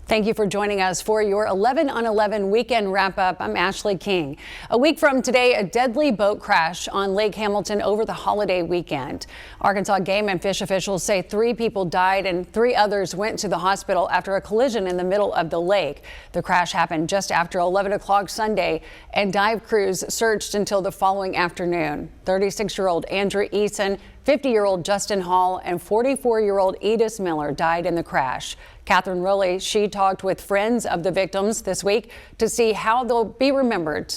Thank you for joining us for your 11 on 11 weekend wrap up. I'm Ashley King. A week from today, a deadly boat crash on Lake Hamilton over the holiday weekend. Arkansas Game and Fish officials say 3 people died and 3 others went to the hospital after a collision in the middle of the lake. The crash happened just after 11 o'clock Sunday, and dive crews searched until the following afternoon. 36-year-old Andrew Eason, 50-year-old Justin Hall, and 44-year-old Edith Miller died in the crash. Catherine Rowley, she talked with friends of the victims this week to see how they'll be remembered.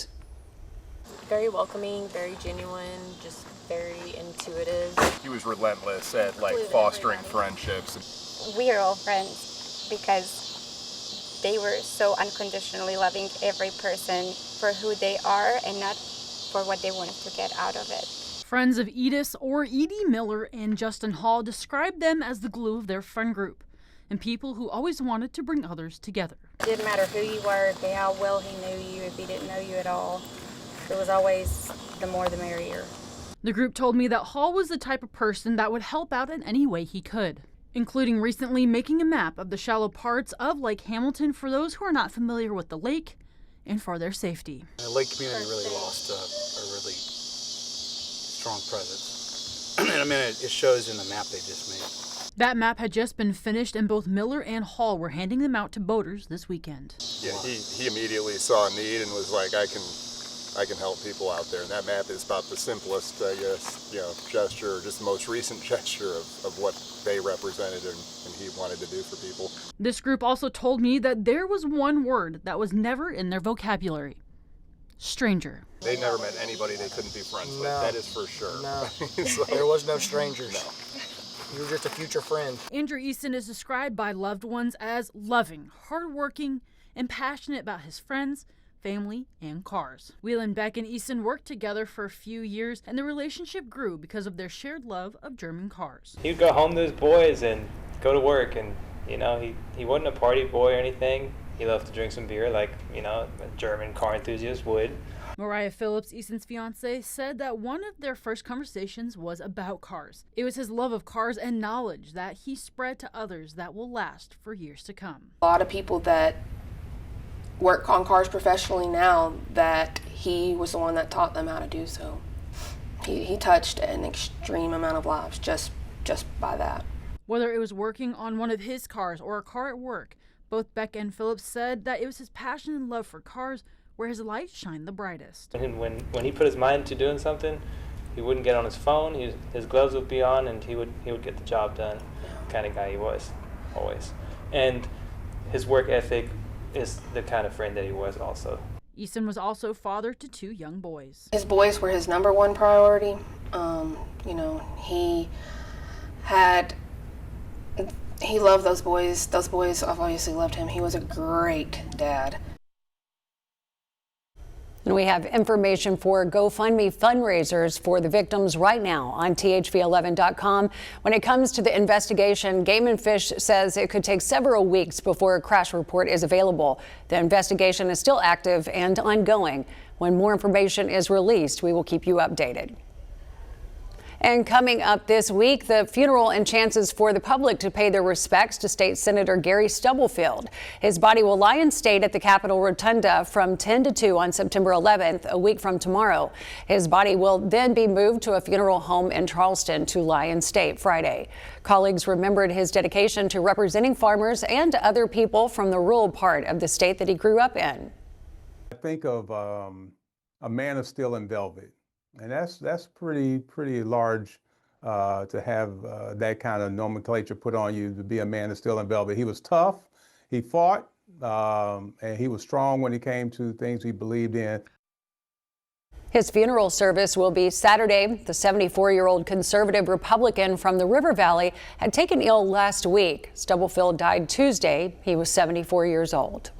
Very welcoming, very genuine, just very intuitive. He was relentless at fostering friendships. We are all friends because they were so unconditionally loving every person for who they are and not for what they wanted to get out of it. Friends of Edith or Edie Miller and Justin Hall described them as the glue of their friend group and people who always wanted to bring others together. It didn't matter who you were, how well he knew you, if he didn't know you at all. It was always the more the merrier. The group told me that Hall was the type of person that would help out in any way he could, including recently making a map of the shallow parts of Lake Hamilton for those who are not familiar with the lake and for their safety. The lake community really lost a really strong presence. And I mean, it shows in the map they just made. That map had just been finished, and both Miller and Hall were handing them out to boaters this weekend. Yeah, he immediately saw a need and was like, I can help people out there. And that map is about the simplest, gesture, just the most recent gesture of what they represented and he wanted to do for people. This group also told me that there was one word that was never in their vocabulary: stranger. They never met anybody they couldn't be friends with. That is for sure. No, So, there was no strangers. No. You were just a future friend. Andrew Eason is described by loved ones as loving, hardworking, and passionate about his friends, family, and cars. Whelan, Beck, and Eason worked together for a few years, and the relationship grew because of their shared love of German cars. He'd go home to his boys and go to work, and he wasn't a party boy or anything. He loved to drink some beer like a German car enthusiast would. Mariah Phillips, Eason's fiance, said that one of their first conversations was about cars. It was his love of cars and knowledge that he spread to others that will last for years to come. A lot of people that work on cars professionally now, that he was the one that taught them how to do so. He touched an extreme amount of lives just by that. Whether it was working on one of his cars or a car at work, both Beck and Phillips said that it was his passion and love for cars where his light shined the brightest. And when he put his mind to doing something, he wouldn't get on his phone. His gloves would be on, and he would get the job done. Kind of guy he was, always. And his work ethic is the kind of friend that he was also. Eason was also father to 2 young boys. His boys were his number one priority. He loved those boys. Those boys obviously loved him. He was a great dad. And we have information for GoFundMe fundraisers for the victims right now on THV11.com. When it comes to the investigation, Game and Fish says it could take several weeks before a crash report is available. The investigation is still active and ongoing. When more information is released, we will keep you updated. And coming up this week, the funeral and chances for the public to pay their respects to State Senator Gary Stubblefield. His body will lie in state at the Capitol Rotunda from 10 to 2 on September 11th, a week from tomorrow. His body will then be moved to a funeral home in Charleston to lie in state Friday. Colleagues remembered his dedication to representing farmers and other people from the rural part of the state that he grew up in. I think of a man of steel and velvet. And that's pretty large to have that kind of nomenclature put on you, to be a man of steel and velvet. He was tough, he fought, and he was strong when it came to things he believed in. His funeral service will be Saturday. The 74-year-old conservative Republican from the River Valley had taken ill last week. Stubblefield died Tuesday. He was 74 years old.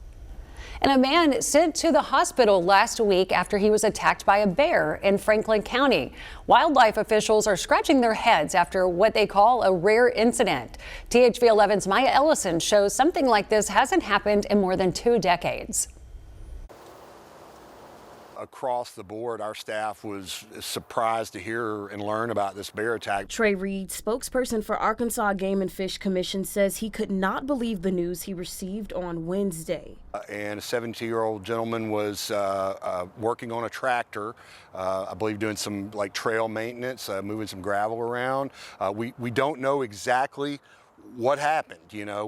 And a man sent to the hospital last week after he was attacked by a bear in Franklin County. Wildlife officials are scratching their heads after what they call a rare incident. THV 11's Maya Ellison shows something like this hasn't happened in more than 2 decades. across the board, our staff was surprised to hear and learn about this bear attack. Trey Reed, spokesperson for Arkansas Game and Fish Commission, says he could not believe the news he received on Wednesday. And a 17-year-old gentleman was working on a tractor, I believe doing some like trail maintenance, moving some gravel around. We don't know exactly what happened,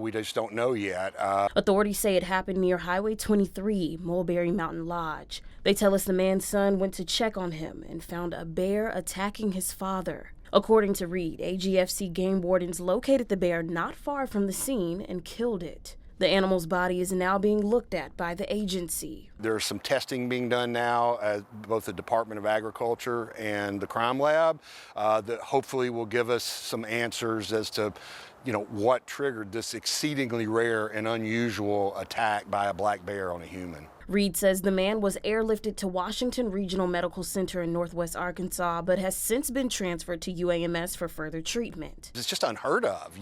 we just don't know yet. Authorities say it happened near Highway 23, Mulberry Mountain Lodge. They tell us the man's son went to check on him and found a bear attacking his father. According to Reed, AGFC game wardens located the bear not far from the scene and killed it. The animal's body is now being looked at by the agency. There's some testing being done now at both the Department of Agriculture and the crime lab that hopefully will give us some answers as to what triggered this exceedingly rare and unusual attack by a black bear on a human. Reed says the man was airlifted to Washington Regional Medical Center in Northwest Arkansas, but has since been transferred to UAMS for further treatment. It's just unheard of.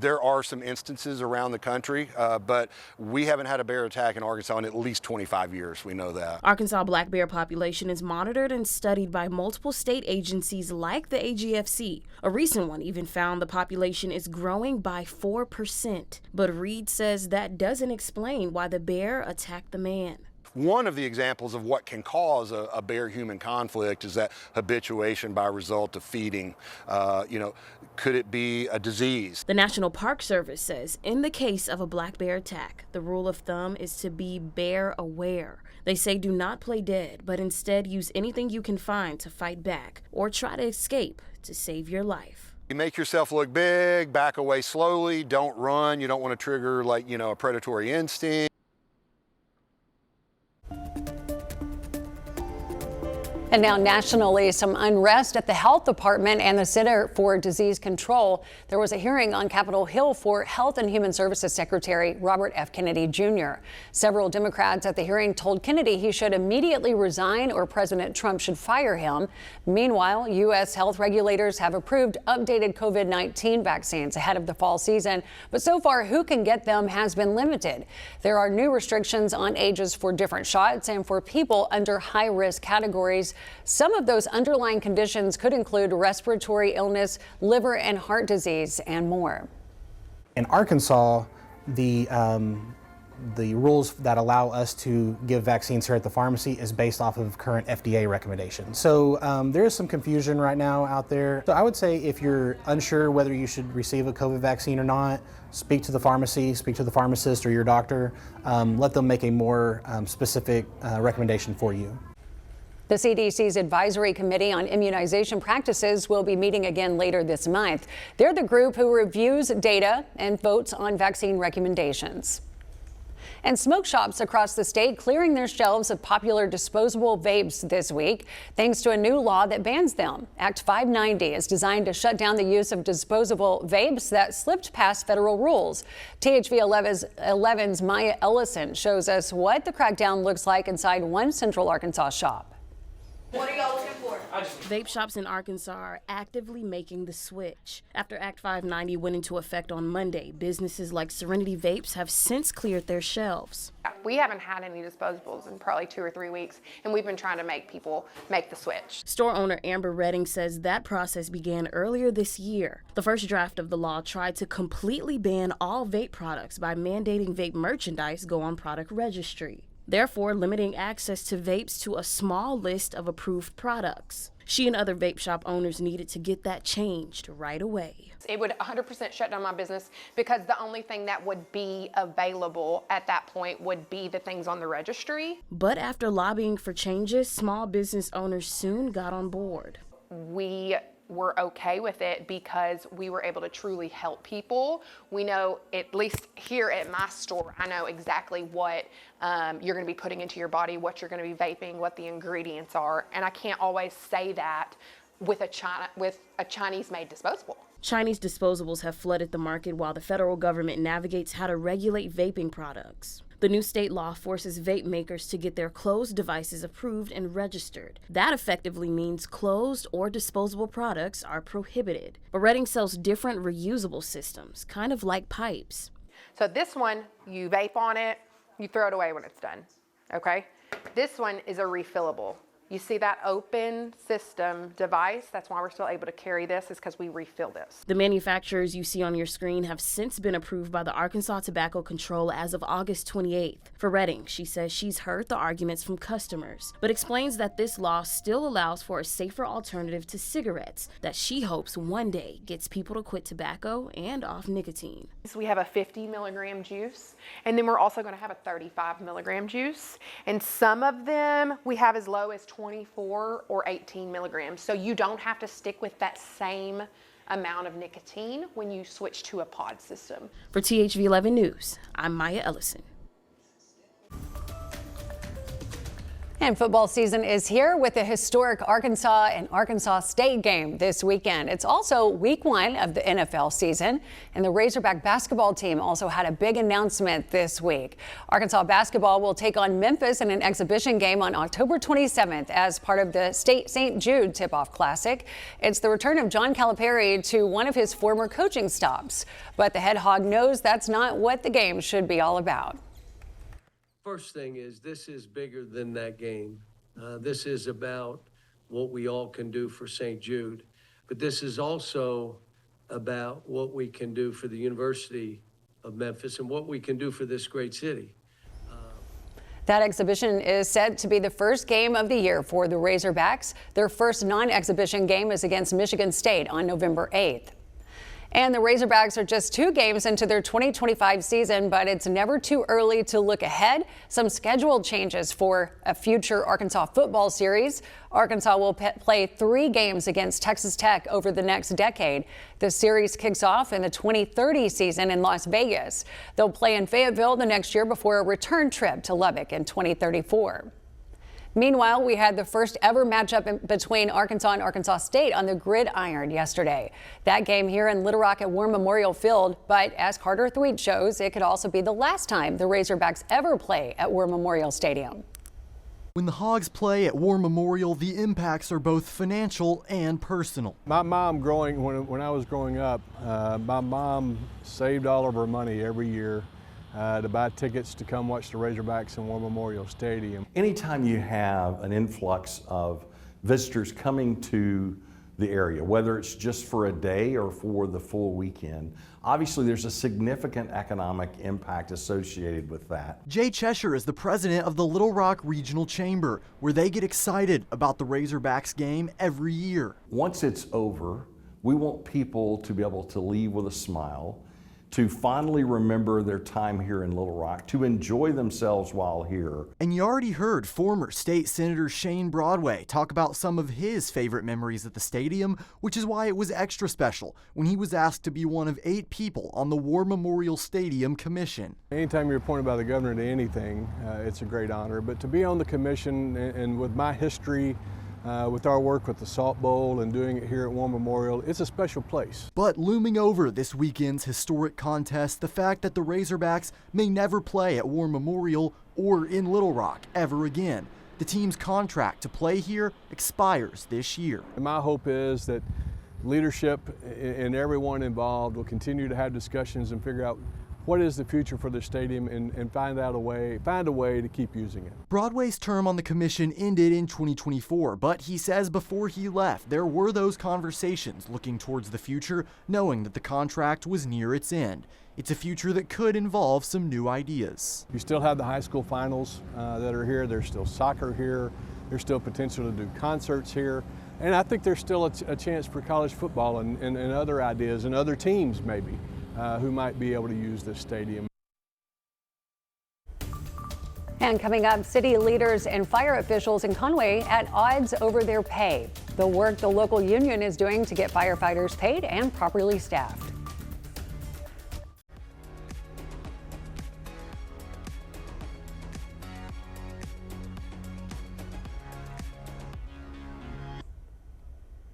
There are some instances around the country, but we haven't had a bear attack in Arkansas in at least 25 years. We know that. Arkansas black bear population is monitored and studied by multiple state agencies like the AGFC. A recent one even found the population is growing by 4%. But Reed says that doesn't explain why the bear attacked the man. One of the examples of what can cause a bear-human conflict is that habituation by result of feeding. Could it be a disease? The National Park Service says in the case of a black bear attack, the rule of thumb is to be bear aware. They say do not play dead, but instead use anything you can find to fight back or try to escape to save your life. You make yourself look big, back away slowly, don't run. You don't want to trigger a predatory instinct. And now nationally, some unrest at the Health Department and the Center for Disease Control. There was a hearing on Capitol Hill for Health and Human Services Secretary Robert F. Kennedy Jr. Several Democrats at the hearing told Kennedy he should immediately resign or President Trump should fire him. Meanwhile, U.S. health regulators have approved updated COVID-19 vaccines ahead of the fall season. But so far, who can get them has been limited. There are new restrictions on ages for different shots and for people under high-risk categories. Some of those underlying conditions could include respiratory illness, liver and heart disease, and more. In Arkansas, the rules that allow us to give vaccines here at the pharmacy is based off of current FDA recommendations. So there is some confusion right now out there. So I would say if you're unsure whether you should receive a COVID vaccine or not, speak to the pharmacy, speak to the pharmacist or your doctor. Let them make a more specific recommendation for you. The CDC's Advisory Committee on Immunization Practices will be meeting again later this month. They're the group who reviews data and votes on vaccine recommendations. And smoke shops across the state clearing their shelves of popular disposable vapes this week, thanks to a new law that bans them. Act 590 is designed to shut down the use of disposable vapes that slipped past federal rules. THV 11's Maya Ellison shows us what the crackdown looks like inside one Central Arkansas shop. What are y'all looking for? Vape shops in Arkansas are actively making the switch. After Act 590 went into effect on Monday, businesses like Serenity Vapes have since cleared their shelves. We haven't had any disposables in probably 2 or 3 weeks, and we've been trying to make people make the switch. Store owner Amber Redding says that process began earlier this year. The first draft of the law tried to completely ban all vape products by mandating vape merchandise go on product registry, therefore limiting access to vapes to a small list of approved products. She and other vape shop owners needed to get that changed right away. It would 100% shut down my business because the only thing that would be available at that point would be the things on the registry. But after lobbying for changes, small business owners soon got on board. We were okay with it because we were able to truly help people. We know, at least here at my store, I know exactly what you're going to be putting into your body, what you're going to be vaping, what the ingredients are, and I can't always say that with a Chinese-made disposable. Chinese disposables have flooded the market while the federal government navigates how to regulate vaping products. The new state law forces vape makers to get their closed devices approved and registered. That effectively means closed or disposable products are prohibited. But Redding sells different reusable systems, kind of like pipes. So this one, you vape on it, you throw it away when it's done, okay? This one is a refillable. You see that open system device? That's why we're still able to carry this, is because we refill this. The manufacturers you see on your screen have since been approved by the Arkansas Tobacco Control as of August 28th. For Redding, she says she's heard the arguments from customers, but explains that this law still allows for a safer alternative to cigarettes that she hopes one day gets people to quit tobacco and off nicotine. So we have a 50 milligram juice, and then we're also going to have a 35 milligram juice. And some of them we have as low as 24 or 18 milligrams. So you don't have to stick with that same amount of nicotine when you switch to a pod system. For THV 11 News, I'm Maya Ellison. And football season is here with the historic Arkansas and Arkansas State game this weekend. It's also week 1 of the NFL season, and the Razorback basketball team also had a big announcement this week. Arkansas basketball will take on Memphis in an exhibition game on October 27th as part of the State St. Jude Tip-Off Classic. It's the return of John Calipari to one of his former coaching stops, but the head hog knows that's not what the game should be all about. First thing is, this is bigger than that game. This is about what we all can do for St. Jude, but this is also about what we can do for the University of Memphis and what we can do for this great city. That exhibition is set to be the first game of the year for the Razorbacks. Their first non-exhibition game is against Michigan State on November 8th. And the Razorbacks are just 2 games into their 2025 season, but it's never too early to look ahead. Some schedule changes for a future Arkansas football series. Arkansas will play 3 games against Texas Tech over the next decade. The series kicks off in the 2030 season in Las Vegas. They'll play in Fayetteville the next year before a return trip to Lubbock in 2034. Meanwhile, we had the first ever matchup between Arkansas and Arkansas State on the gridiron yesterday. That game here in Little Rock at War Memorial Field, but as Carter Thweet shows, it could also be the last time the Razorbacks ever play at War Memorial Stadium. When the Hogs play at War Memorial, the impacts are both financial and personal. My mom, when I was growing up, my mom saved all of her money every year to buy tickets to come watch the Razorbacks in War Memorial Stadium. Anytime you have an influx of visitors coming to the area, whether it's just for a day or for the full weekend, obviously there's a significant economic impact associated with that. Jay Cheshire is the president of the Little Rock Regional Chamber, where they get excited about the Razorbacks game every year. Once it's over, we want people to be able to leave with a smile, to fondly remember their time here in Little Rock, to enjoy themselves while here. And you already heard former State Senator Shane Broadway talk about some of his favorite memories at the stadium, which is why it was extra special when he was asked to be one of 8 people on the War Memorial Stadium Commission. Anytime you're appointed by the governor to anything, it's a great honor. But to be on the commission and with my history, with our work with the Salt Bowl and doing it here at War Memorial, it's a special place. But looming over this weekend's historic contest, the fact that the Razorbacks may never play at War Memorial or in Little Rock ever again. The team's contract to play here expires this year. And my hope is that leadership and everyone involved will continue to have discussions and figure out what is the future for the stadium and find a way to keep using it. Broadway's term on the commission ended in 2024, but he says before he left, there were those conversations looking towards the future, knowing that the contract was near its end. It's a future that could involve some new ideas. You still have the high school finals that are here. There's still soccer here. There's still potential to do concerts here. And I think there's still a chance for college football and other ideas and other teams maybe. Who might be able to use this stadium. And coming up, city leaders and fire officials in Conway at odds over their pay. The work the local union is doing to get firefighters paid and properly staffed.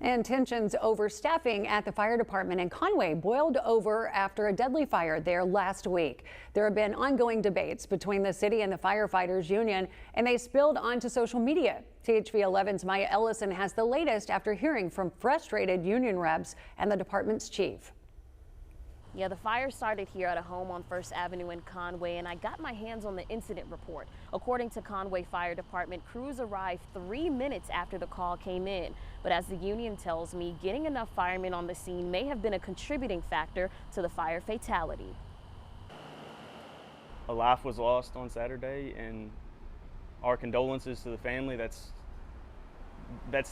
And tensions over staffing at the fire department in Conway boiled over after a deadly fire there last week. There have been ongoing debates between the city and the firefighters union, and they spilled onto social media. THV 11's Maya Ellison has the latest after hearing from frustrated union reps and the department's chief. Yeah, the fire started here at a home on First Avenue in Conway, and I got my hands on the incident report. According to Conway Fire Department, crews arrived 3 minutes after the call came in. But as the union tells me, getting enough firemen on the scene may have been a contributing factor to the fire fatality. A life was lost on Saturday, and our condolences to the family. That's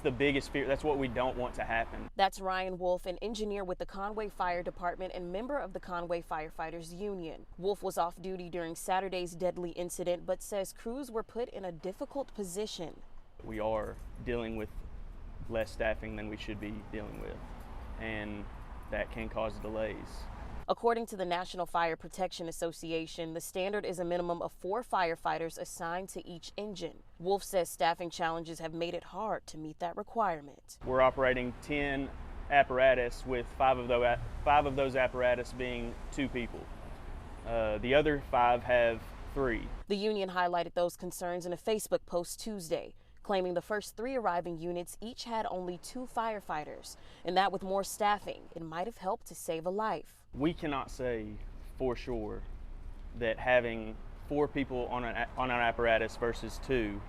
the biggest fear. That's what we don't want to happen. That's Ryan Wolf, an engineer with the Conway Fire Department and member of the Conway Firefighters Union. Wolf was off duty during Saturday's deadly incident, but says crews were put in a difficult position. We are dealing with less staffing than we should be dealing with, and that can cause delays. According to the National Fire Protection Association, the standard is a minimum of 4 firefighters assigned to each engine. Wolf says staffing challenges have made it hard to meet that requirement. We're operating 10 apparatus with 5 of those apparatus being 2 people. The other 5 have 3. The union highlighted those concerns in a Facebook post Tuesday, claiming the first 3 arriving units each had only 2 firefighters, and that with more staffing, it might have helped to save a life. We cannot say for sure that having 4 people on an apparatus versus 2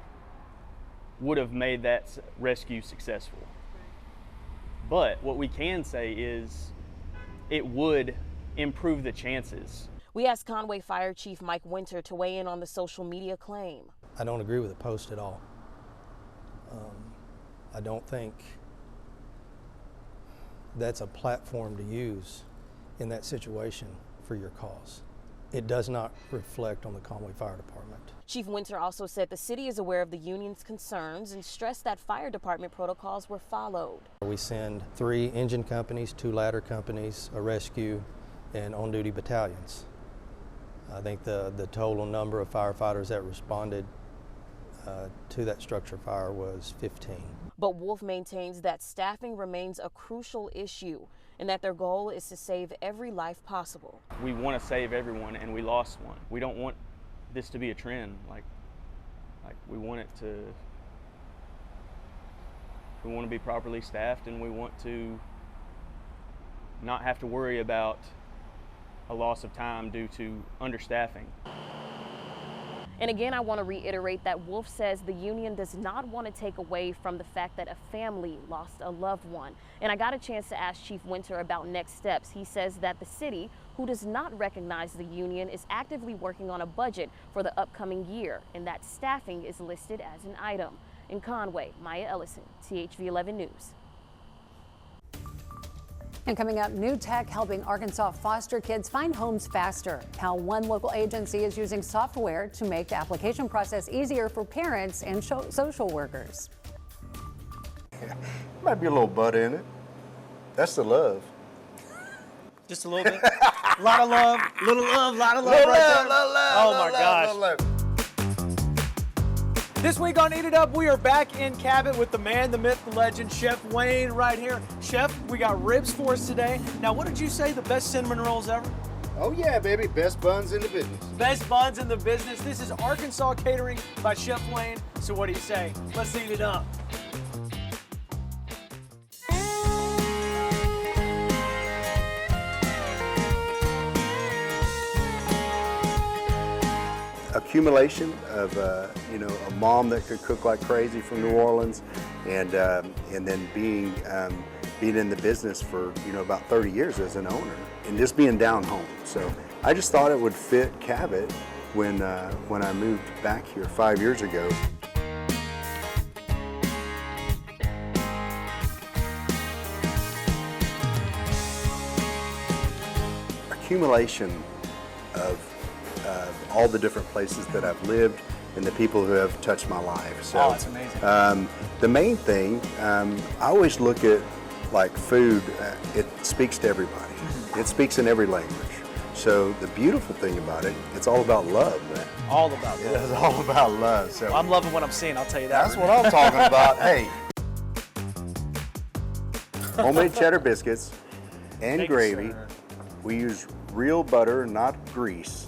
would have made that rescue successful. But what we can say is it would improve the chances. We asked Conway Fire Chief Mike Winter to weigh in on the social media claim. I don't agree with the post at all. I don't think that's a platform to use in that situation for your cause. It does not reflect on the Conway Fire Department. Chief Winter also said the city is aware of the union's concerns and stressed that fire department protocols were followed. We send 3 engine companies, 2 ladder companies, a rescue, and on-duty battalions. I think the total number of firefighters that responded to that structure fire was 15. But Wolf maintains that staffing remains a crucial issue and that their goal is to save every life possible. We want to save everyone, and we lost one. We don't want this to be a trend. Like we want it to. We want to be properly staffed, and we want to not have to worry about a loss of time due to understaffing. And again, I want to reiterate that Wolf says the union does not want to take away from the fact that a family lost a loved one. And I got a chance to ask Chief Winter about next steps. He says that the city, who does not recognize the union, is actively working on a budget for the upcoming year, and that staffing is listed as an item. In Conway, Maya Ellison, THV 11 News. And coming up, new tech helping Arkansas foster kids find homes faster. How one local agency is using software to make the application process easier for parents and social workers. Might be a little butter in it. That's the love. Just a little bit? A lot of love, little love, lot of love right there. Oh my gosh. This week on Eat It Up, we are back in Cabot with the man, the myth, the legend, Chef Wayne right here. Chef, we got ribs for us today. Now, what did you say, the best cinnamon rolls ever? Oh yeah, baby, best buns in the business. Best buns in the business. This is Arkansas Catering by Chef Wayne. So what do you say? Let's eat it up. Accumulation of a mom that could cook like crazy from New Orleans, and then being in the business for about 30 years as an owner, and just being down home. So I just thought it would fit Cabot when I moved back here 5 years ago. Accumulation of all the different places that I've lived and the people who have touched my life. So, oh, that's amazing. The main thing, I always look at like food, it speaks to everybody. It speaks in every language. So the beautiful thing about it, it's all about love, man. All about love. It's all about love. So I'm loving what I'm seeing, I'll tell you that. That's what I'm talking about. Hey. Homemade cheddar biscuits and Thank gravy. you, sir. We use real butter, not grease.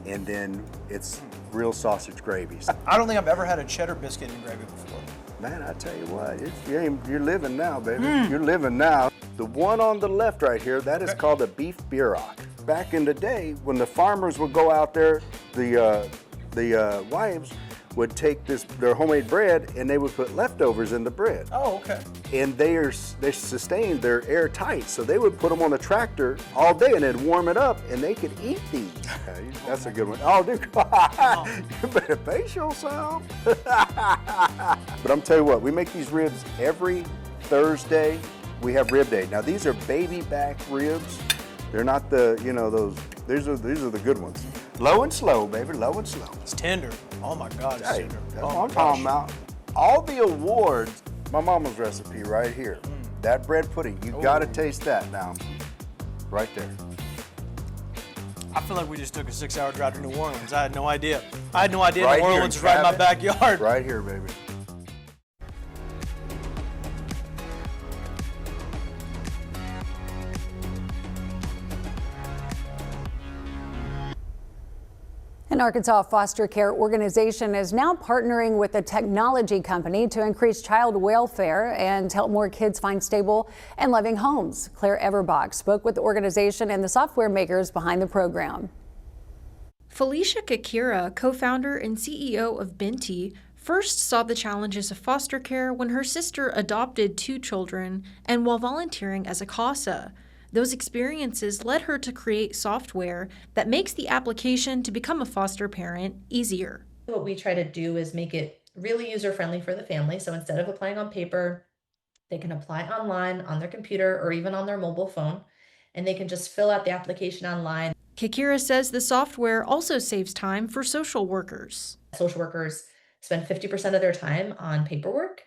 And then it's real sausage gravies. I don't think I've ever had a cheddar biscuit and gravy before. Man, I tell you what, you're living now, baby. You're living now. The one on the left right here, that is called a beef bierock. Back in the day, when the farmers would go out there, the wives would take their homemade bread and they would put leftovers in the bread. Oh, okay. And they sustained, they're airtight, so they would put them on the tractor all day and then warm it up and they could eat these. That's a good one. Oh, dude, you better face yourself. But I'm telling you what, we make these ribs every Thursday. We have rib day. Now these are baby back ribs. They're not the, these are the good ones. Low and slow, baby, low and slow. It's tender. Oh my God, it's tender. That's what I'm talking about. All the awards, my mama's recipe right here. That bread pudding, you gotta taste that now. Right there. I feel like we just took a 6-hour drive to New Orleans. I had no idea. I had no idea Right New here Orleans in was right in my Cabot. backyard. Right here, baby. An Arkansas foster care organization is now partnering with a technology company to increase child welfare and help more kids find stable and loving homes. Claire Everbach spoke with the organization and the software makers behind the program. Felicia Kakira, co-founder and CEO of Binti, first saw the challenges of foster care when her sister adopted 2 children and while volunteering as a CASA. Those experiences led her to create software that makes the application to become a foster parent easier. What we try to do is make it really user-friendly for the family. So instead of applying on paper, they can apply online on their computer or even on their mobile phone, and they can just fill out the application online. Kakira says the software also saves time for social workers. Social workers spend 50% of their time on paperwork,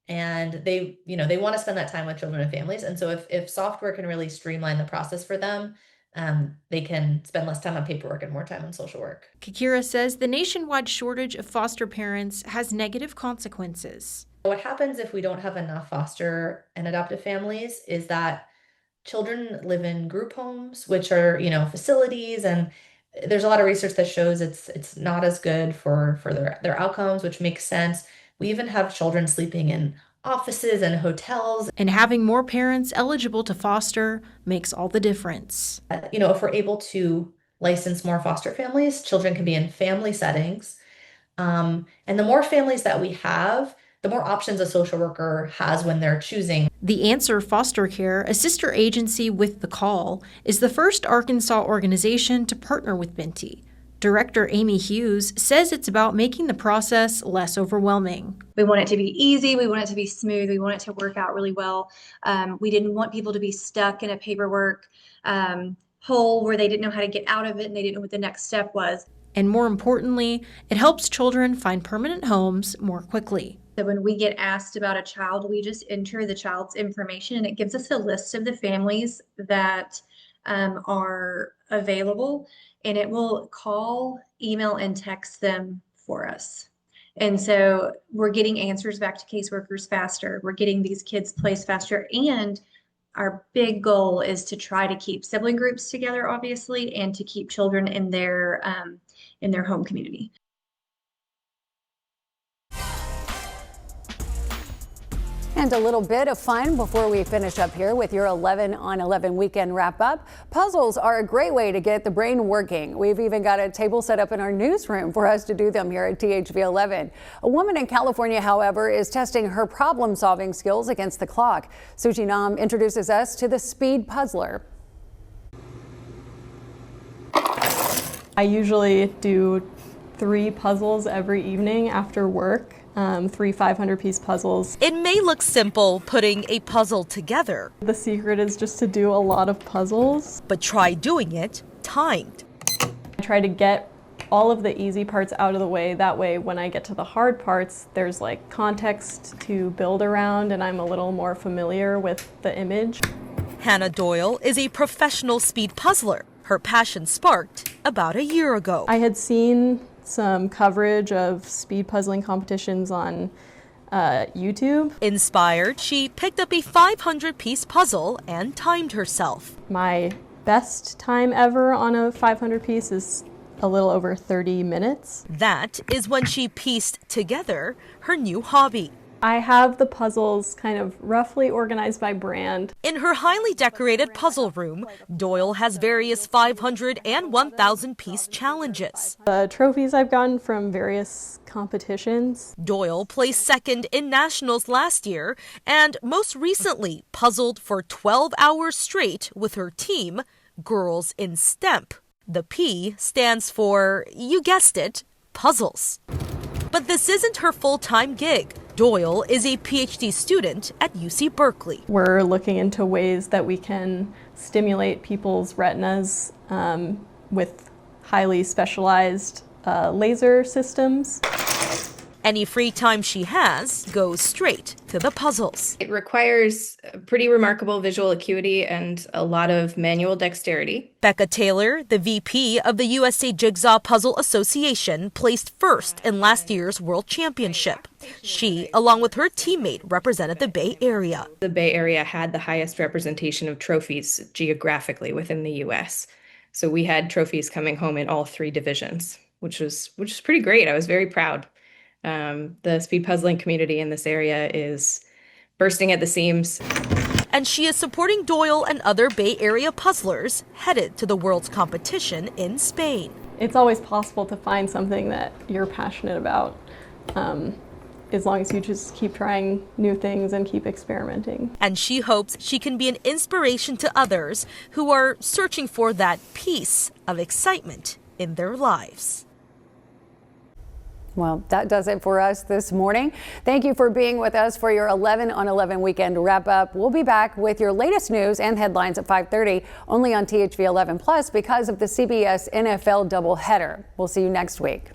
and they want to spend that time with children and families. And so if software can really streamline the process for them, they can spend less time on paperwork and more time on social work. Kakira says the nationwide shortage of foster parents has negative consequences. What happens if we don't have enough foster and adoptive families is that children live in group homes, which are, facilities, and there's a lot of research that shows it's not as good for their outcomes, which makes sense. We even have children sleeping in offices and hotels. And having more parents eligible to foster makes all the difference. If we're able to license more foster families, children can be in family settings. And the more families that we have, the more options a social worker has when they're choosing. The Answer Foster Care, a sister agency with The Call, is the first Arkansas organization to partner with Binti. Director Amy Hughes says it's about making the process less overwhelming. We want it to be easy. We want it to be smooth. We want it to work out really well. We didn't want people to be stuck in a paperwork hole where they didn't know how to get out of it and they didn't know what the next step was. And more importantly, it helps children find permanent homes more quickly. So when we get asked about a child, we just enter the child's information and it gives us a list of the families that are available, and it will call, email, and text them for us. And so we're getting answers back to caseworkers faster. We're getting these kids placed faster. And our big goal is to try to keep sibling groups together, obviously, and to keep children in their home community. And a little bit of fun before we finish up here with your 11 on 11 weekend wrap up. Puzzles are a great way to get the brain working. We've even got a table set up in our newsroom for us to do them here at THV 11. A woman in California, however, is testing her problem solving skills against the clock. Suji Nam introduces us to the speed puzzler. I usually do 3 puzzles every evening after work. 3 500-piece puzzles. It may look simple putting a puzzle together. The secret is just to do a lot of puzzles. But try doing it timed. I try to get all of the easy parts out of the way. That way, when I get to the hard parts, there's like context to build around and I'm a little more familiar with the image. Hannah Doyle is a professional speed puzzler. Her passion sparked about a year ago. I had seen some coverage of speed puzzling competitions on YouTube. Inspired, she picked up a 500-piece puzzle and timed herself. My best time ever on a 500-piece is a little over 30 minutes. That is when she pieced together her new hobby. I have the puzzles kind of roughly organized by brand. In her highly decorated puzzle room, Doyle has various 500 and 1,000 piece challenges. The trophies I've gotten from various competitions. Doyle placed second in nationals last year and most recently puzzled for 12 hours straight with her team, Girls in STEP. The P stands for, you guessed it, puzzles. But this isn't her full-time gig. Doyle is a PhD student at UC Berkeley. We're looking into ways that we can stimulate people's retinas with highly specialized laser systems. Any free time she has goes straight to the puzzles. It requires pretty remarkable visual acuity and a lot of manual dexterity. Becca Taylor, the VP of the USA Jigsaw Puzzle Association, placed first in last year's World Championship. She, along with her teammate, represented the Bay Area. The Bay Area had the highest representation of trophies geographically within the US. So we had trophies coming home in all 3 divisions, which was pretty great. I was very proud. The speed puzzling community in this area is bursting at the seams. And she is supporting Doyle and other Bay Area puzzlers headed to the world's competition in Spain. It's always possible to find something that you're passionate about, as long as you just keep trying new things and keep experimenting. And she hopes she can be an inspiration to others who are searching for that piece of excitement in their lives. Well, that does it for us this morning. Thank you for being with us for your 11 on 11 weekend wrap up. We'll be back with your latest news and headlines at 5:30 only on THV 11 Plus because of the CBS NFL doubleheader. We'll see you next week.